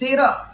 13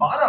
12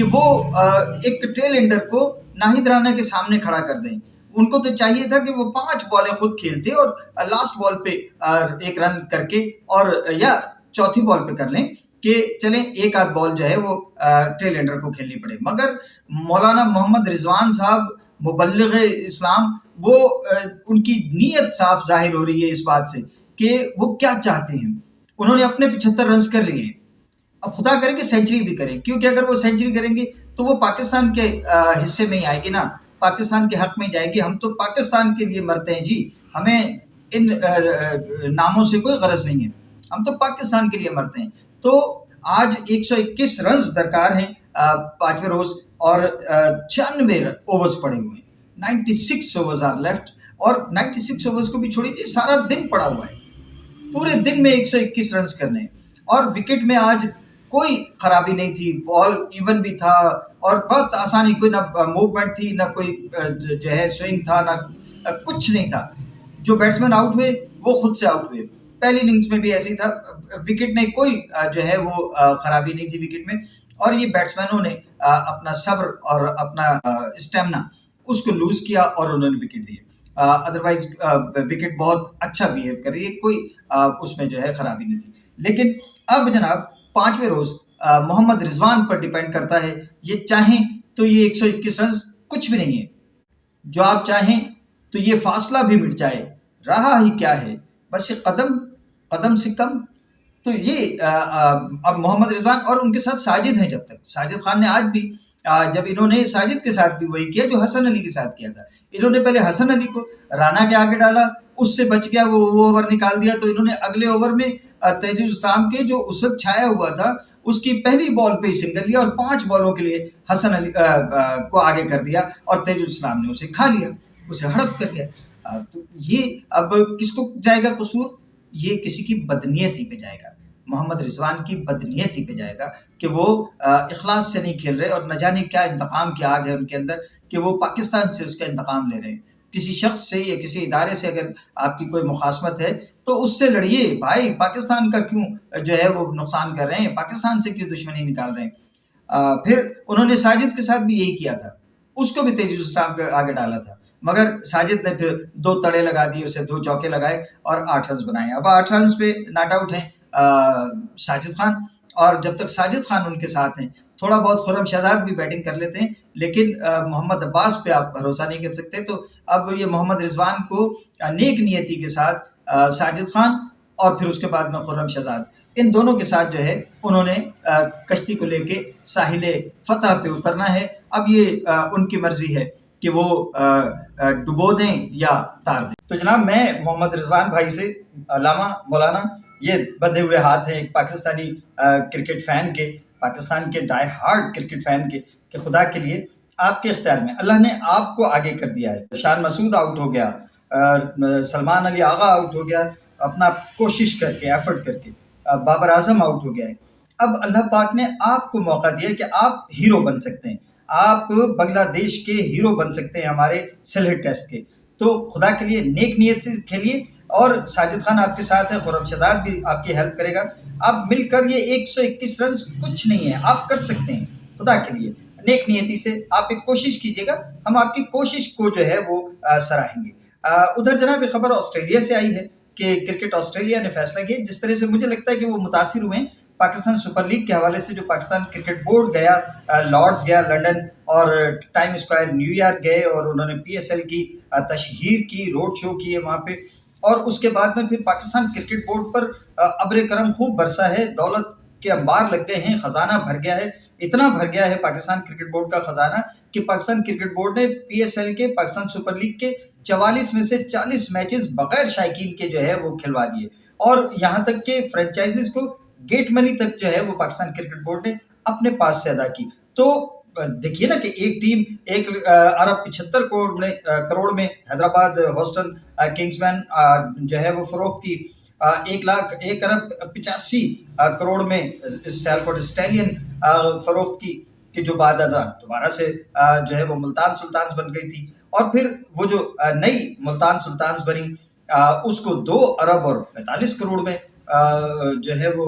کہ وہ ایک ٹیل اینڈر کو ناہید رانا کے سامنے کھڑا کر دیں. ان کو تو چاہیے تھا کہ وہ 5 بالیں خود کھیلتے اور لاسٹ بال پہ ایک رن کر کے اور یا چوتھی بال پہ کر لیں کہ چلیں ایک آدھ بال جو ہے وہ ٹیل اینڈر کو کھیلنی پڑے. مگر مولانا محمد رضوان صاحب مبلغ اسلام وہ ان کی نیت صاف ظاہر ہو رہی ہے اس بات سے کہ وہ کیا چاہتے ہیں. انہوں نے اپنے 75 رنز کر لیے ہیں. اب خدا کرے کہ سینچری بھی کریں, کیونکہ اگر وہ سینچری کریں گے تو وہ پاکستان کے حصے میں ہی آئے گی نا, پاکستان کے حق میں جائے گی. ہم تو پاکستان کے لیے مرتے ہیں جی, ہمیں ان ناموں سے کوئی غرض نہیں ہے, ہم تو پاکستان کے لیے مرتے ہیں. تو آج 121 رنز درکار ہیں 5ویں روز اور 96 اوورز پڑے ہوئے ہیں. 96 اوورز آر لیفٹ, اور 96 اوورز کو بھی چھوڑیے, سارا دن پڑا ہوا ہے, پورے دن میں 121 رنز کرنے. اور وکٹ میں آج کوئی خرابی نہیں تھی, بال ایون بھی تھا اور بہت آسانی, کوئی نہ موومنٹ تھی نہ کوئی جو ہے سوئنگ تھا, نہ کچھ نہیں تھا. جو بیٹسمین آؤٹ ہوئے وہ خود سے آؤٹ ہوئے. پہلی اننگز میں بھی ایسے ہی تھا, وکٹ میں کوئی جو ہے وہ خرابی نہیں تھی وکٹ میں. اور یہ بیٹسمینوں نے اپنا صبر اور اپنا اسٹیمنا اس کو لوز کیا اور انہوں نے وکٹ دیے. ادروائز وکٹ بہت اچھا بیہیو کر رہی ہے, کوئی اس میں جو ہے خرابی نہیں تھی. لیکن اب جناب 5ویں روز محمد رضوان پر ڈیپینڈ کرتا ہے. یہ چاہیں تو یہ 121 رنز کچھ بھی نہیں ہے, جو آپ چاہیں تو یہ فاصلہ بھی مٹ جائے, رہا ہی کیا ہے, بس یہ قدم سے کم. تو یہ اب محمد رضوان اور ان کے ساتھ ساجد ہیں. جب تک ساجد خان نے آج بھی جب انہوں نے ساجد کے ساتھ بھی وہی کیا جو حسن علی کے ساتھ کیا تھا, انہوں نے پہلے حسن علی کو رانا کے آگے ڈالا, اس سے بچ گیا, وہ اوور نکال دیا, تو انہوں نے اگلے اوور میں تیجز اسلام کے جو اس وقت چھایا ہوا تھا اس کی پہلی بال پہ ہی سنگل لیا اور 5 بالوں کے لیے حسن علی کو آگے کر دیا اور تیجز اسلام نے اسے کھا لیا, اسے ہڑپ کر گیا. تو یہ اب کس کو جائے گا قصور؟ یہ کسی کی بدنیتی پہ جائے گا, محمد رضوان کی بدنیتی پہ جائے گا کہ وہ اخلاص سے نہیں کھیل رہے, اور نہ جانے کیا انتقام کی آگ ہے ان کے اندر کہ وہ پاکستان سے اس کا انتقام لے رہے ہیں. کسی شخص سے یا کسی ادارے سے اگر آپ کی کوئی مخاصمت ہے تو اس سے لڑیے بھائی, پاکستان کا کیوں جو ہے وہ نقصان کر رہے ہیں, پاکستان سے کیوں دشمنی نکال رہے ہیں. پھر انہوں نے ساجد کے ساتھ بھی یہی کیا تھا, اس کو بھی تیجز اسلام کے آگے ڈالا تھا, مگر ساجد نے پھر 2 تڑے لگا دیے, اسے 2 چوکے لگائے اور 8 رنز بنائے. اب 8 رنز پہ ناٹ آؤٹ ہیں ساجد خان, اور جب تک ساجد خان ان کے ساتھ ہیں تھوڑا بہت خرم شہزاد بھی بیٹنگ کر لیتے ہیں, لیکن محمد عباس پہ آپ بھروسہ نہیں کر سکتے. تو اب یہ محمد رضوان کو نیک نیتی کے ساتھ ساجد خان اور پھر اس کے بعد میں خرم شہزاد, ان دونوں کے ساتھ جو ہے انہوں نے کشتی کو لے کے ساحل فتح پہ اترنا ہے. اب یہ ان کی مرضی ہے کہ وہ ڈبو دیں یا تار دیں. تو جناب میں محمد رضوان بھائی سے, علامہ مولانا, یہ بندھے ہوئے ہاتھ ہیں ایک پاکستانی کرکٹ فین کے, پاکستان کے ڈائی ہارڈ کرکٹ فین کے, کہ خدا کے لیے آپ کے اختیار میں, اللہ نے آپ کو آگے کر دیا ہے. شان مسعود آؤٹ ہو گیا, سلمان علی آغا آؤٹ ہو گیا اپنا کوشش کر کے, ایفرٹ کر کے, بابر اعظم آؤٹ ہو گیا ہے. اب اللہ پاک نے آپ کو موقع دیا کہ آپ ہیرو بن سکتے ہیں, آپ بنگلہ دیش کے ہیرو بن سکتے ہیں ہمارے سلہٹ ٹیسٹ کے. تو خدا کے لیے نیک نیت سے کھیلیے, اور ساجد خان آپ کے ساتھ ہے, خرم شہزاد بھی آپ کی ہیلپ کرے گا. آپ مل کر یہ 121 رنز کچھ نہیں ہے, آپ کر سکتے ہیں. خدا کے لیے نیک نیتی سے آپ ایک کوشش کیجیے گا, ہم آپ کی کوشش کو جو ہے وہ سراہیں گے. ادھر جناب ایک خبر آسٹریلیا سے آئی ہے کہ کرکٹ آسٹریلیا نے فیصلہ کیا, جس طرح سے مجھے لگتا ہے کہ وہ متاثر ہوئے ہیں پاکستان سپر لیگ کے حوالے سے. جو پاکستان کرکٹ بورڈ گیا, لارڈز گیا لنڈن, اور ٹائم اسکوائر نیو یارک گئے, اور انہوں نے PSL کی تشہیر کی, روڈ شو کیے وہاں پہ, اور اس کے بعد میں پھر پاکستان کرکٹ بورڈ پر ابر کرم خوب برسا ہے, دولت کے انبار لگ گئے ہیں, خزانہ بھر گیا ہے. اتنا بھر گیا ہے پاکستان کرکٹ بورڈ کا خزانہ کہ پاکستان کرکٹ بورڈ نے PSL کے, پاکستان سپر لیگ کے 44 میں سے 40 میچز بغیر شائقین کے جو ہے وہ کھلوا دیے, اور یہاں تک کہ فرنچائزز کو گیٹ منی تک جو ہے وہ پاکستان کرکٹ بورڈ نے اپنے پاس سے ادا کی. تو دیکھیے نا کہ ایک ٹیم 1.75 کروڑ میں حیدرآباد ہوسٹن کنگز مین جو ہے وہ فروخت کی, 1.85 کروڑ میں سیالکوٹ اسٹیلین فروخت کی, کہ جو بعد ازاں دوبارہ سے جو ہے وہ ملتان سلطانز بن گئی تھی, اور پھر وہ جو نئی ملتان سلطانز بنی اس کو 2 ارب اور 45 کروڑ میں جو ہے وہ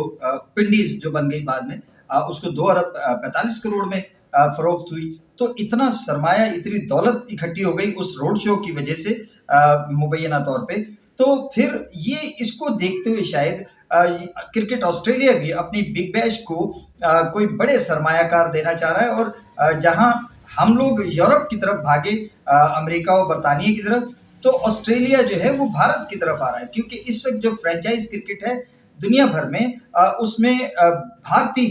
پنڈیز جو بن گئی بعد میں, اس کو 2 ارب 45 کروڑ میں فروخت ہوئی. تو اتنا سرمایہ اتنی دولت اکٹھی ہو گئی اس روڈ شو کی وجہ سے مبینہ طور پہ. تو پھر یہ اس کو دیکھتے ہوئے شاید کرکٹ آسٹریلیا بھی اپنی بگ بیش کو کوئی بڑے سرمایہ کار دینا چاہ رہا ہے. اور جہاں ہم لوگ یورپ کی طرف بھاگے امریکہ اور برطانیہ کی طرف، تو آسٹریلیا جو ہے وہ بھارت کی طرف آ رہا ہے. کیونکہ اس وقت جو فرینچائز کرکٹ ہے دنیا بھر میں اس میں بھارتی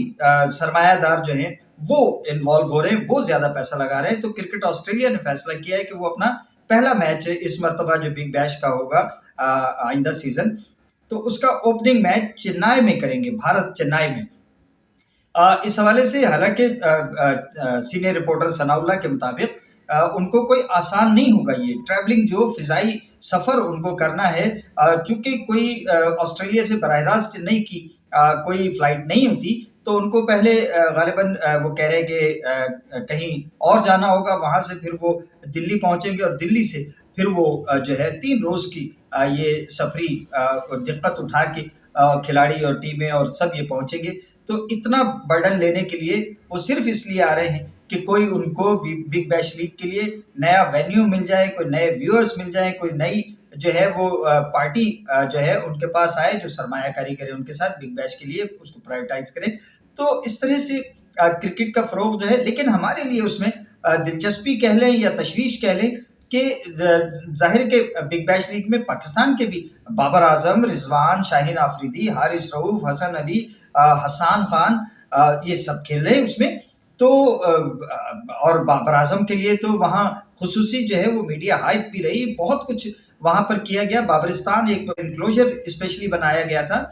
سرمایہ دار جو ہیں وہ انوالو ہو رہے ہیں، وہ زیادہ پیسہ لگا رہے ہیں. تو کرکٹ آسٹریلیا نے فیصلہ کیا ہے کہ وہ اپنا پہلا میچ اس مرتبہ جو بگ بیش کا ہوگا آئندہ سیزن، تو اس کا اوپننگ میچ چنئی میں کریں گے، بھارت چنئی میں. اس حوالے سے حالانکہ سینئر رپورٹر ثناء اللہ کے مطابق ان کو کوئی آسان نہیں ہوگا یہ ٹریولنگ، جو فضائی سفر ان کو کرنا ہے. چونکہ کوئی آسٹریلیا سے براہ راست چنئی کی کوئی فلائٹ نہیں ہوتی، تو ان کو پہلے غالباً وہ کہہ رہے کہ کہیں اور جانا ہوگا، وہاں سے پھر وہ دلی پہنچیں گے، اور دلی سے پھر وہ جو ہے 3 روز کی یہ سفری دقت اٹھا کے کھلاڑی اور ٹیمیں اور سب یہ پہنچیں گے. تو اتنا برڈن لینے کے لیے وہ صرف اس لیے آ رہے ہیں کہ کوئی ان کو بگ بیش لیگ کے لیے نیا وینیو مل جائے، کوئی نئے ویورز مل جائیں، کوئی نئی جو ہے وہ پارٹی جو ہے ان کے پاس آئے جو سرمایہ کاری کرے ان کے ساتھ بگ بیش کے لیے، اس کو پرائیورٹائز کریں. تو اس طرح سے کرکٹ کا فروغ جو ہے. لیکن ہمارے لیے اس میں دلچسپی کہہ لیں یا تشویش کہہ لیں کہ ظاہر کے بگ بیش لیگ میں پاکستان کے بھی بابر اعظم، رضوان، شاہین آفریدی، حارث رؤوف، حسن علی، حسان خان، یہ سب کھیل رہے ہیں اس میں. تو اور بابر اعظم کے لیے تو وہاں خصوصی جو ہے وہ میڈیا ہائپ بھی رہی، بہت کچھ وہاں پر کیا گیا. بابرستان ایک انکلوجر اسپیشلی بنایا گیا تھا.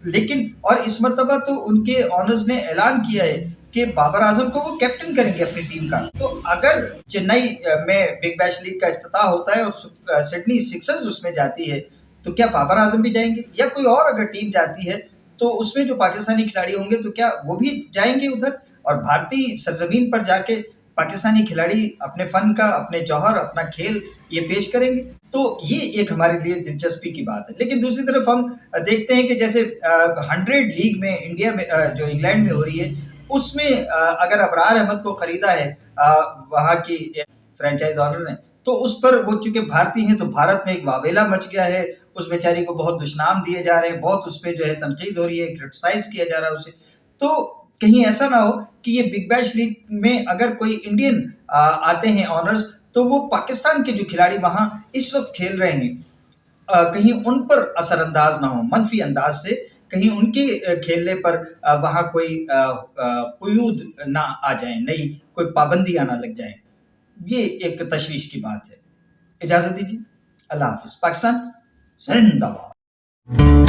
لیکن اور اس مرتبہ تو ان کے آنرز نے اعلان کیا ہے کہ بابر اعظم کو وہ کیپٹن کریں گے اپنی ٹیم کا. تو اگر چنئی میں بگ بیش لیگ کا افتتاح ہوتا ہے اور سڈنی سکسرز اس میں جاتی ہے، تو کیا بابر اعظم بھی جائیں گے؟ یا کوئی اور اگر ٹیم جاتی ہے تو اس میں جو پاکستانی کھلاڑی ہوں گے تو کیا وہ بھی جائیں گے ادھر، اور بھارتی سرزمین پر جا کے پاکستانی کھلاڑی اپنے فن کا، اپنے جوہر، اپنا کھیل یہ پیش کریں گے؟ تو یہ ایک ہمارے لیے دلچسپی کی بات ہے. لیکن دوسری طرف ہم دیکھتے ہیں کہ جیسے 100 لیگ میں انڈیا میں جو انگلینڈ میں ہو رہی ہے، اس میں اگر ابرار احمد کو خریدا ہے وہاں کی فرینچائز آنر نے، تو اس پر وہ چونکہ بھارتی ہیں تو بھارت میں ایک واویلا مچ گیا ہے. اس بیچاری کو بہت دشنام دیے جا رہے ہیں، بہت اس پہ جو ہے تنقید ہو رہی ہے، کرٹیسائز کیا جا رہا ہے اسے. تو کہیں ایسا نہ ہو کہ یہ بگ بیش لیگ میں اگر کوئی انڈین آتے ہیں آنرز، تو وہ پاکستان کے جو کھلاڑی وہاں اس وقت کھیل رہے ہیں کہیں ان پر اثر انداز نہ ہو، منفی انداز سے کہیں ان کے کھیلنے پر وہاں کوئی قیود نہ آ جائیں، نئی کوئی پابندیاں نہ لگ جائیں. یہ ایک تشویش کی بات ہے. اجازت دیجیے، اللہ حافظ. پاکستان زندہ باد.